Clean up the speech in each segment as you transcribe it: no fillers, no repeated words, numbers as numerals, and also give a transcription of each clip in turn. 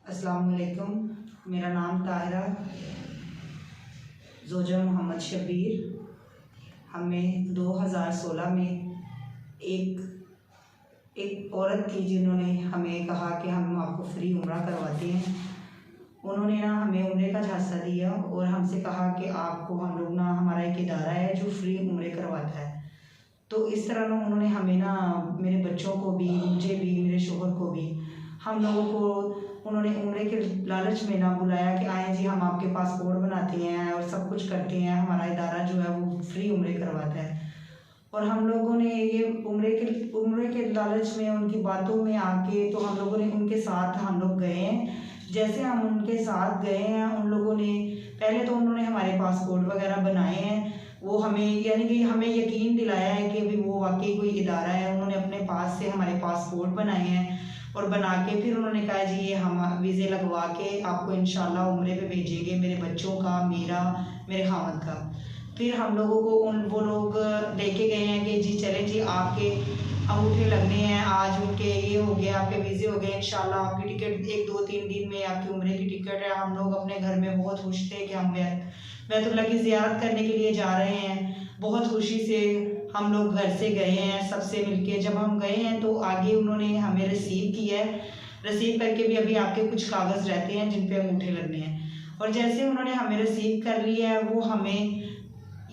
अस्सलाम वालेकुम। मेरा नाम ताहिरा जोजा मोहम्मद शबीर। हमें 2016 में एक औरत थी जिन्होंने हमें कहा कि हम आपको फ्री उम्रा करवाते हैं। उन्होंने हमें उम्रे का झांसा दिया और हमसे कहा कि आपको हम लोग हमारा एक इदारा है जो फ्री उम्रे करवाता है। तो इस तरह उन्होंने हमें मेरे बच्चों को भी, मुझे भी, मेरे शोहर को भी, हम लोगों को उन्होंने उम्रे के लालच में बुलाया कि आए जी हम आपके पासपोर्ट बनाते हैं और सब कुछ करते हैं, हमारा इदारा जो है वो फ्री उम्रे करवाता है। और हम लोगों ने ये उम्रे के लालच में, उनकी बातों में आके, तो हम लोगों ने उनके साथ हम लोग गए हैं। जैसे हम उनके साथ गए हैं, उन लोगों ने पहले तो उन्होंने हमारे पासपोर्ट वगैरह बनाए हैं। वो हमें यानी कि हमें यकीन दिलाया है कि अभी वो वाकई कोई इदारा है। उन्होंने अपने पास से हमारे पासपोर्ट बनाए हैं और बना के फिर उन्होंने कहा जी ये हम वीज़े लगवा के आपको इंशाल्लाह उम्रे पे भेजेंगे, मेरे बच्चों का, मेरा, मेरे खामद का। फिर हम लोगों को वो लोग लेके गए हैं कि जी चले जी आपके अंगूठे लगने हैं, आज उनके ये हो गया, आपके वीज़े हो गए, इंशाल्लाह आपकी टिकट 1-2-3 दिन में आपकी उम्रे की टिकट है। हम लोग अपने घर में बहुत खुश थे कि हम बैतुल्लाह की ज़ियारत करने के लिए जा रहे हैं। बहुत खुशी से हम लोग घर से गए हैं सबसे मिलके। जब हम गए हैं तो आगे उन्होंने हमें रिसीव किया है। रिसीव करके भी अभी आपके कुछ कागज़ रहते हैं जिन पे अंगूठे लगने हैं। और जैसे उन्होंने हमें रिसीव कर लिया है, वो हमें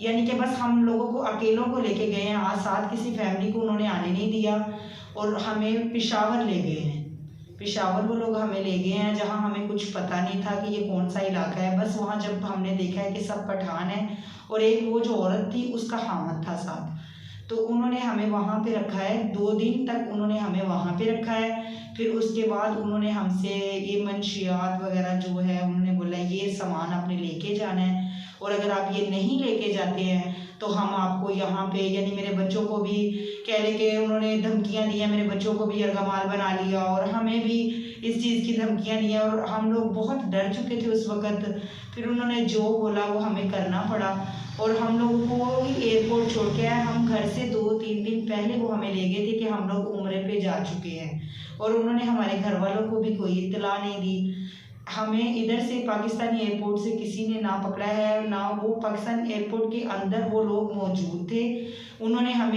यानी कि बस हम लोगों को अकेलों को लेके गए हैं, आज साथ किसी फैमिली को उन्होंने आने नहीं दिया। और हमें पेशावर ले गए हैं। पेशावर वो लोग हमें ले गए हैं जहाँ हमें कुछ पता नहीं था कि ये कौन सा इलाका है। बस वहाँ जब हमने देखा है कि सब पठान है और एक वो जो औरत थी उसका खामद था साथ, तो उन्होंने हमें वहाँ पे रखा है। 2 दिन तक उन्होंने हमें वहाँ पे रखा है। फिर उसके बाद उन्होंने हमसे ये मंशियात वगैरह जो है, उन्होंने बोला ये सामान आपने लेके जाना है और अगर आप ये नहीं लेके जाते हैं तो हम आपको यहाँ पे, यानी मेरे बच्चों को भी कह लेके उन्होंने धमकियाँ दी हैं। मेरे बच्चों को भी यरगमाल बना लिया और हमें भी इस चीज़ की धमकियाँ दी हैं और हम लोग बहुत डर चुके थे उस वक़्त। फिर उन्होंने जो बोला वो हमें करना पड़ा और हम लोगों को एयरपोर्ट छोड़ के आए। हम घर से 2-3 दिन पहले वो हमें ले गए थे कि हम लोग उम्रे पे जा चुके हैं और उन्होंने हमारे घर वालों को भी कोई इत्तला नहीं दी। हमें इधर से पाकिस्तानी एयरपोर्ट से किसी ने ना पकड़ा है, ना वो पाकिस्तान एयरपोर्ट के अंदर वो लोग मौजूद थे। उन्होंने हम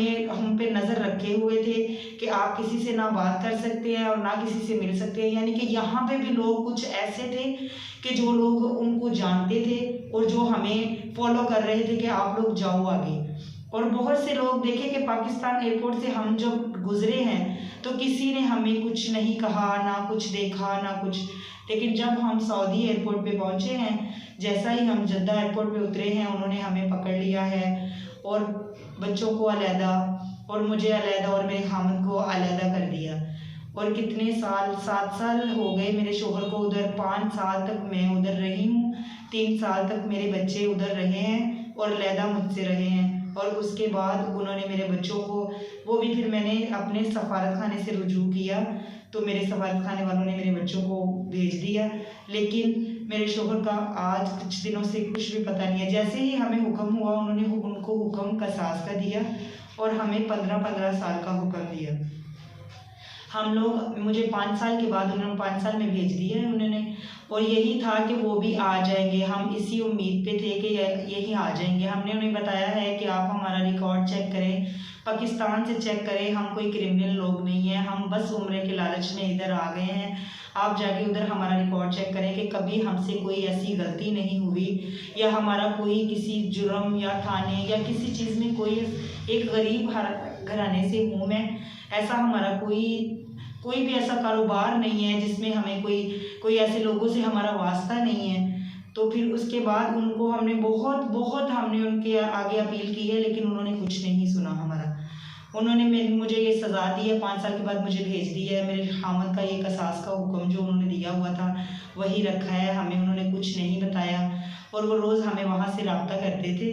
पे नज़र रखे हुए थे कि आप किसी से ना बात कर सकते हैं और ना किसी से मिल सकते हैं। यानी कि यहाँ पे भी लोग कुछ ऐसे थे कि जो लोग उनको जानते थे और जो हमें फॉलो कर रहे थे कि आप लोग जाओ आगे। और बहुत से लोग देखे कि पाकिस्तान एयरपोर्ट से हम जब गुजरे हैं तो किसी ने हमें कुछ नहीं कहा, ना कुछ देखा, ना कुछ। लेकिन जब हम सऊदी एयरपोर्ट पे पहुंचे हैं, जैसा ही हम जद्दा एयरपोर्ट पे उतरे हैं, उन्होंने हमें पकड़ लिया है और बच्चों को अलहदा और मुझे अलहदा और मेरे खामद को अलहदा कर दिया। और कितने साल, 7 साल हो गए मेरे शोहर को उधर, 5 साल तक मैं उधर रही हूँ, 3 साल तक मेरे बच्चे उधर रहे हैं और अलहदा मुझसे रहे हैं। और उसके बाद उन्होंने मेरे बच्चों को, वो भी फिर मैंने अपने सफारत खाने से रुजू किया तो मेरे सफारत खाने वालों ने मेरे बच्चों को भेज दिया। लेकिन मेरे शोहर का आज कुछ दिनों से कुछ भी पता नहीं है। जैसे ही हमें हुक्म हुआ, उन्होंने उनको हुक्म कसास का दिया और हमें 15-15 साल का हुक्म दिया। हम लोग, मुझे 5 साल के बाद उन्होंने 5 साल में भेज दिया है उन्होंने, और यही था कि वो भी आ जाएंगे। हम इसी उम्मीद पे थे कि यही आ जाएंगे। हमने उन्हें बताया है कि आप हमारा रिकॉर्ड चेक करें, पाकिस्तान से चेक करें, हम कोई क्रिमिनल लोग नहीं हैं, हम बस उम्रे के लालच में इधर आ गए हैं। आप जाके उधर हमारा रिकॉर्ड चेक करें कि कभी हमसे कोई ऐसी गलती नहीं हुई या हमारा कोई किसी जुर्म या थाने या किसी चीज़ में कोई, एक गरीब घराने से हूँ मैं, ऐसा हमारा कोई भी ऐसा कारोबार नहीं है जिसमें हमें कोई ऐसे लोगों से हमारा वास्ता नहीं है। तो फिर उसके बाद उनको हमने बहुत हमने उनके आगे अपील की है, लेकिन उन्होंने कुछ नहीं सुना हमारा। उन्होंने मुझे ये सज़ा दी है, 5 साल के बाद मुझे भेज दिया है। मेरे खामद का ये कसास का हुक्म जो उन्होंने दिया हुआ था वही रखा है, हमें उन्होंने कुछ नहीं बताया। और वो रोज़ हमें वहाँ से रब्ता करते थे,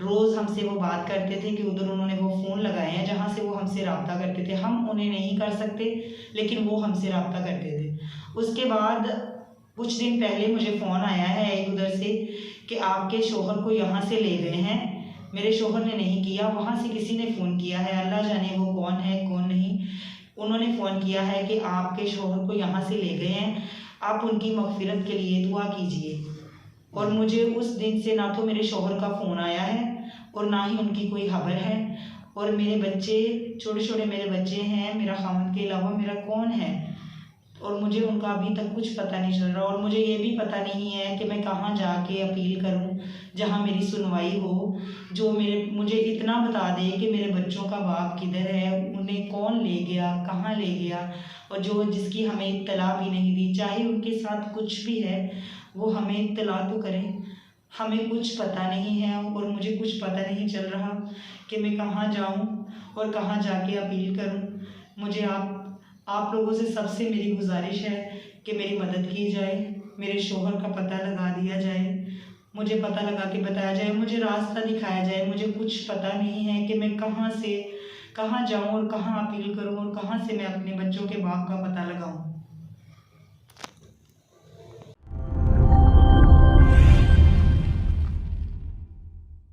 रोज़ हमसे वो बात करते थे कि उधर उन्होंने वो फ़ोन लगाए हैं जहाँ से वो हमसे रब्ता करते थे। हम उन्हें नहीं कर सकते, लेकिन वो हमसे रब्ता करते थे। उसके बाद कुछ दिन पहले मुझे फ़ोन आया है एक उधर से कि आपके शोहर को यहाँ से ले गए हैं। मेरे शोहर ने नहीं किया, वहाँ से किसी ने फ़ोन किया है, अल्लाह जाने वो कौन है कौन नहीं। उन्होंने फ़ोन किया है कि आपके शोहर को यहाँ से ले गए हैं, आप उनकी मग़फ़िरत के लिए दुआ कीजिए। और मुझे उस दिन से ना तो मेरे शौहर का फ़ोन आया है और ना ही उनकी कोई खबर है। और मेरे बच्चे, छोटे छोटे मेरे बच्चे हैं, मेरा खामद के अलावा मेरा कौन है, और मुझे उनका अभी तक कुछ पता नहीं चल रहा। और मुझे ये भी पता नहीं है कि मैं कहाँ जाके अपील करूँ जहाँ मेरी सुनवाई हो, जो मुझे इतना बता दे कि मेरे बच्चों का बाप किधर है, उन्हें कौन ले गया, कहाँ ले गया, और जिसकी हमें इत्तला भी नहीं दी। चाहे उनके साथ कुछ भी है, वो हमें इत्तला तो करें। हमें कुछ पता नहीं है और मुझे कुछ पता नहीं चल रहा कि मैं कहाँ जाऊँ और कहाँ जाके अपील करूँ। मुझे आप लोगों से सबसे मेरी गुजारिश है कि मेरी मदद की जाए, मेरे शौहर का पता लगा दिया जाए, मुझे पता लगा के बताया जाए, मुझे रास्ता दिखाया जाए। मुझे कुछ पता नहीं है कि मैं कहाँ से कहाँ जाऊँ और कहाँ अपील करूँ और कहाँ से मैं अपने बच्चों के बाप का पता लगाऊँ।